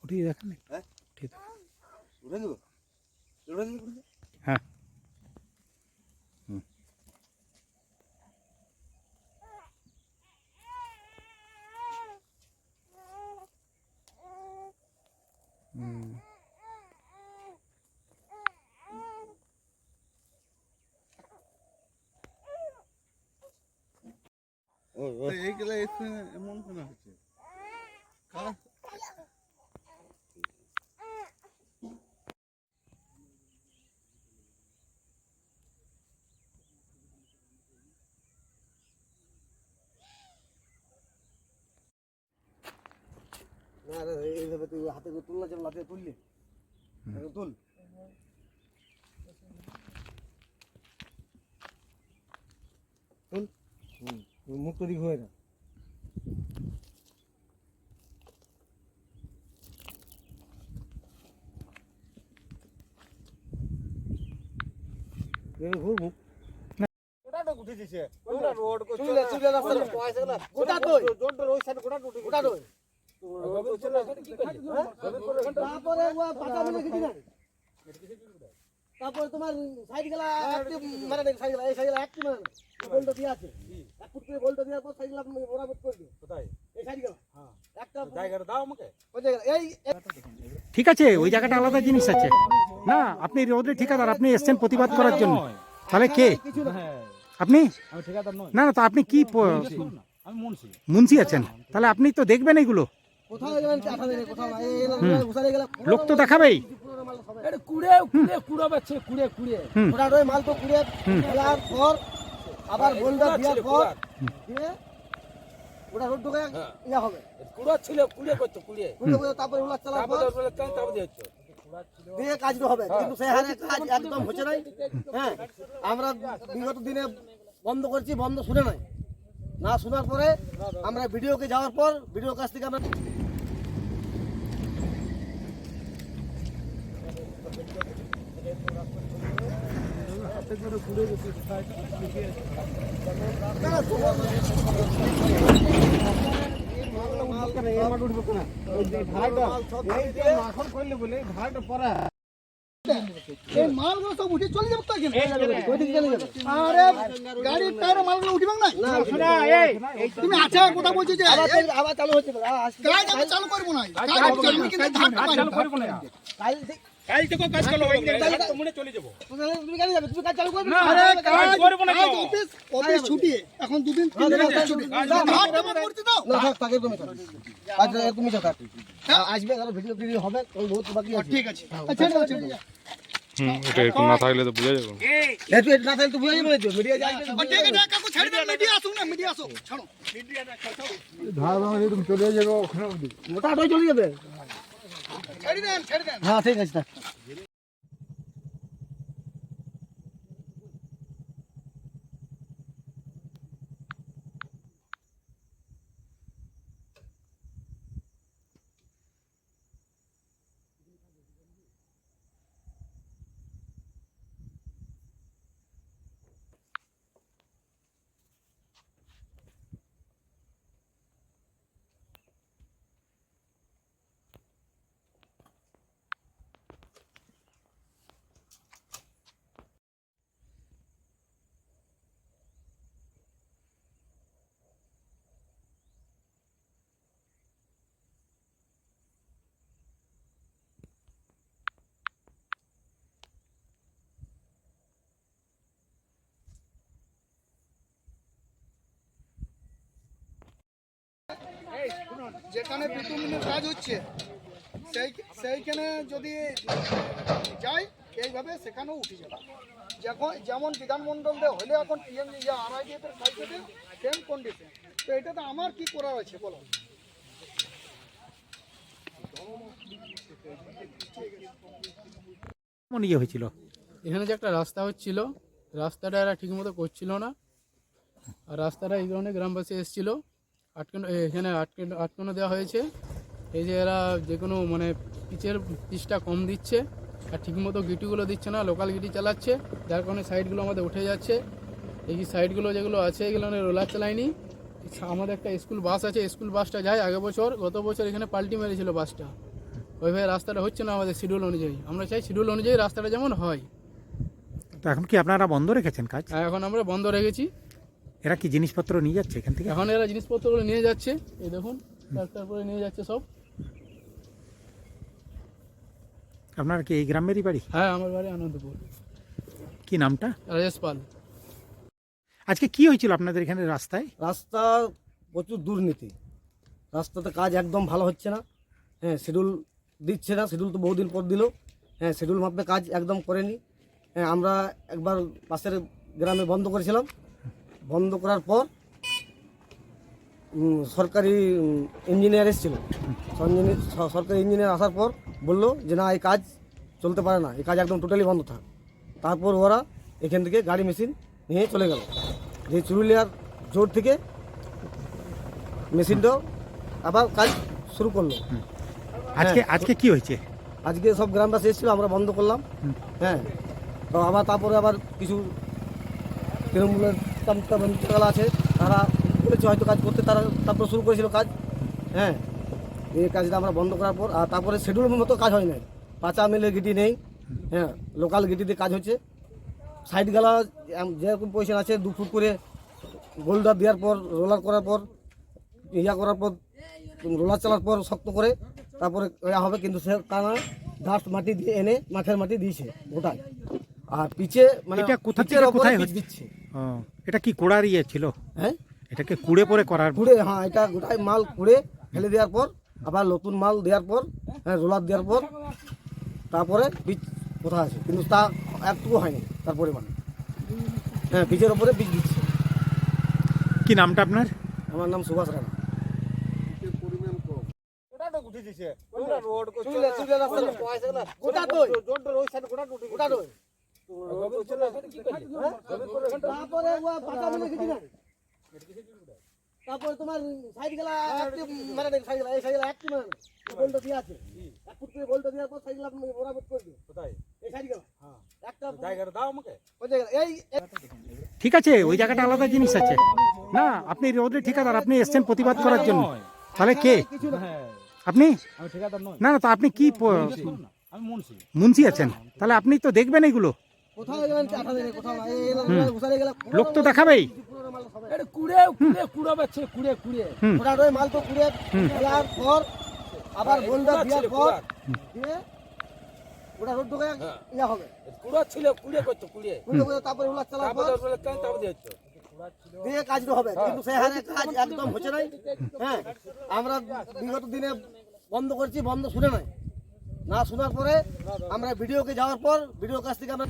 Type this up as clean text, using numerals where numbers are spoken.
উঠিয়ে দেখান। হ্যাঁ ঠিক আছে, উঠে দেবো, উঠে দেবো। হ্যাঁ এইগুলো এমন কেন হচ্ছে? না রে, এইভাবে তুই হাতে করে তুল না, যেমন লাঠি তুললি তুল। তুল, মুক্ত দিক হয়ে না। ঘুর গোটা উঠে দিছে, গোটা রোড চুলে চুলে রাস্তা পয়সা না গোটা দই জোর ওই সাইড গোটা উঠে গোটা দই। তারপরে ও পাতা মিলে কিছু না, তারপরে তোমার সাইড গেলা একটি মানে দেখ, সাইড গেলা এই সাইড গেলা একটি মানে গোলটা দিয়ে আছে, এক ফুট করে গোলটা দেওয়ার পর সাইড গেলা বরাবর করে দিও। কোথায়? এই সাইড গেলা। হ্যাঁ, একটা জায়গাটা দাও আমাকে। ওই জায়গা এই ঠিক আছে, ওই জায়গাটা আলাদা জিনিস আছে না। আপনি রোডের ঠিকাদার, আপনি এসছেন প্রতিবাদ করার জন্য, তাহলে কে আপনি? আমি ঠিকাদার নই। না না, তো আপনি কি আমি মুন্সি। মুন্সি আছেন, তাহলে আপনি তো দেখবেন এগুলো। কোথাও গেলেন চাটা দেবে, কোথাও না এই ঘুরে গেলাম, লোক তো দেখাবেই। এটা কুড়ে কুড়ে কুড়াবাচ্ছে, কুড়ে কুড়ে ওটা রয়ে মাল তো কুড়ে ফেলার পর আবার গোলটা দেওয়ার পর দিয়ে ওটা রোড ঢোকে ইয়া হবে, কুড়া ছিল, কুড়ে করতে কুড়ে কুড়ে তারপরে উলাট চালার পর তারপর দিয়েছো দিয়ে কাজটা হবে। কিন্তু সেই হারে কাজ একদম হচ্ছে নাই। হ্যাঁ, আমরা বিগত দিনে বন্ধ করছি, বন্ধ শুনে নাই, না শোনার পরে আমরা ভিডিওকে যাওয়ার পর ভিডিওর কাছ থেকে আমরা মালগুলো সব উঠে চলে যাবে তো এখানে। আরে গাড়ির টায়ারে মালগুলো উঠিবে না। তুমি আচ্ছা কথা বলছো যে আবার চালু হচ্ছে, গাড়ি আমি চালু করবো না, আমি কিন্তু ধাক্কা মারবো না। কাল থেকে কাজ করলো, ওই মনে চলে যাবো। তুমি গাড়ি যাবে, তুমি কাজ চালু করবে। আরে কাজ করবো না, অফিস ছুটি এখন, দুদিন তিন দিন ছুটি, ধাক্কা করতে দাও না থাক, থাকে তুমি থাক, আজ তুমি থাক, আসবে ধরো ভিডিও ভিডিও হবে, তখন বহুত বাকি আছে। ঠিক আছে, আচ্ছা আচ্ছা এটা এরকম না থাকলে তো বুঝা যাবে। একটু না তাহলে তো বুঝে যাবে, মিডিয়া যাবে। ঠিক আছে কাকু ছেড়ে দেন, মিডিয়া আসুন না, মিডিয়া আসো, ছাড়ো ওটা ওটাই চলে যাবে। ছেড়ে দেন, ছেড়ে দেন। হ্যাঁ ঠিক আছে। যেখানে বিটুমিনের কাজ হচ্ছে সেইখানে যদি যাই এইভাবে সেখানেও উঠে যাবে। যেমন বিধানমন্ডলে হলে এখন আরআইডিএফের সাইডে সেম কন্ডিশন, তো এটা তো আমার কি করা আছে বলো? কেমন ইয়ে হয়েছিল? এখানে যে একটা রাস্তা হচ্ছিল, রাস্তাটা এরা ঠিকমতো করছিল না, আর রাস্তাটা এই কারণে গ্রামবাসী এসেছিলো, এখানে আটকানো দেওয়া হয়েছে। এই যে এরা যে কোনো মানে পিচটা কম দিচ্ছে, আর ঠিকমতো গিটিগুলো দিচ্ছে না, লোকাল গিটি চালাচ্ছে, যার কারণে সাইডগুলো আমাদের উঠে যাচ্ছে। এই সাইডগুলো যেগুলো আছে এগুলো রোলার চালায়নি। আমাদের একটা স্কুল বাস আছে, স্কুল বাসটা যায় গত বছর এখানে পাল্টি মেরেছিল বাসটা, ওইভাবে রাস্তাটা হচ্ছে না আমাদের শিডিউল অনুযায়ী। আমরা চাই শিডিউল অনুযায়ী রাস্তাটা যেমন হয়। তো এখন কি আপনারা বন্ধ রেখেছেন কাজ? আর এখন আমরা বন্ধ রেখেছি। এরা কি জিনিসপত্র নিয়ে যাচ্ছে এখান থেকে? এখন এরা জিনিসপত্রগুলো নিয়ে যাচ্ছে, এই দেখুন ট্রাক্টর করে নিয়ে যাচ্ছে সব। আপনার কি এই গ্রামেরই বাড়ি? হ্যাঁ, আমার বাড়ি আনন্দপুর। কি নামটা? রাজেশ পাল। আজকে কি হয়েছিল আপনাদের এখানে রাস্তায়? রাস্তা প্রচুর দুর্নীতি, রাস্তাতে কাজ একদম ভালো হচ্ছে না। হ্যাঁ, শিডিউল দিচ্ছে না, শিডিউল তো বহুদিন পর দিল। হ্যাঁ, শিডিউল মাপে কাজ একদম করেনি। হ্যাঁ, আমরা একবার পাশের গ্রামে বন্ধ করেছিলাম, বন্ধ করার পর সরকারি ইঞ্জিনিয়ার এসেছিল। সরকারি ইঞ্জিনিয়ার আসার পর বলল যে না, এই কাজ চলতে পারে না, এই কাজ একদম টোটালি বন্ধ থাক। তারপর ওরা এখান থেকে গাড়ি মেশিন নিয়ে চলে গেল। যে চুরুলিয়ার জোর থেকে মেশিনটাও আবার কাজ শুরু করলো। আজকে কি হয়েছে? আজকে সব গ্রামবাসী এসেছিল, আমরা বন্ধ করলাম। হ্যাঁ, তো তারপরে আবার কিছু তৃণমূলের তারা আছে, তারা বলেছে হয়তো কাজ করতে, তারা তারপর শুরু করেছিল কাজ। হ্যাঁ, এই কাজটা আমরা বন্ধ করার পর আর তারপরে শিডিউল মতো কাজ হয় নাই। পাঁচা মিলের গিটি নেই। হ্যাঁ, লোকাল গিটিতে কাজ হচ্ছে। সাইড গেলা যেরকম পয়সা আছে 2 ফুট করে গোল্ডার দেওয়ার পর, রোলার করার পর, ইয়া করার পর, রোলার চালার পর শক্ত করে তারপরে ইয়া হবে। কিন্তু সে তা না, ডাস্ট মাটি দিয়ে এনে মাঠের মাটি দিয়েছে গোটায়। আর পিছে মানে এটা কোথা থেকে পিচের ওপরে কোথায় পিচ হচ্ছে? দিচ্ছে। ও, এটা কি কুড়ার ইয়ে ছিল? হ্যাঁ, এটাকে কুড়ে পরে করার? কুড়ে, হ্যাঁ, এটা গোটায় মাল কুড়ে ফেলে দেওয়ার পর আবার নতুন মাল দেওয়ার পর, হ্যাঁ, রোলার দেওয়ার পর তারপরে বীজ কোথায় আছে, কিন্তু তা একটুকু হয়নি তার পরিমাণে। হ্যাঁ, বীজের ওপরে বীজ দিচ্ছে। কি নামটা আপনার? আমার নাম সুভাষ রানা। তারপরে তোমার সাইড গেলা একটি মানে সাইড গেলা, এই সাইড গেলা একটি মানে গোলটা দিয়ে আছে। 1 ফুট করে গোলটা দেওয়ার পর সাইড গেলা বরাবর করে দিও। কোথায়? এই সাইড গেলা। হ্যাঁ, একটা জায়গাটা দাও আমাকে। ওই জায়গা এই ঠিক আছে, ওই জায়গাটা আলাদা জিনিস আছে না। আপনি রোডে ঠিকাদার, আপনি এসছেন প্রতিবাদ করার জন্য। তাহলে কে আপনি? না না, তো আপনি কি মুন্সি আছেন? তাহলে আপনি তো দেখবেন এগুলো। কোথাও গেলেন আঠা দেনে, কোথাও না, এই ঘুষারে গেলা লোক তো দেখাবেই। ওটা রয়ে মাল তো কুড়ে ফেলার পর আবার গোলটা দেওয়ার পর দিয়ে ওটা রোড ঢোকে ইয়া হবে। কুড়ে করে তারপরে ওলা চালার পর দিয়ে কাজটা হবে। কিন্তু সেই হারে কাজ একদম হচ্ছে নাই। হ্যাঁ, আমরা বিগত দিনে বন্ধ করছি, বন্ধ শুনে নাই, না শোনার পরে আমরা ভিডিওকে যাওয়ার পর ভিডিওর কাছ থেকে আমরা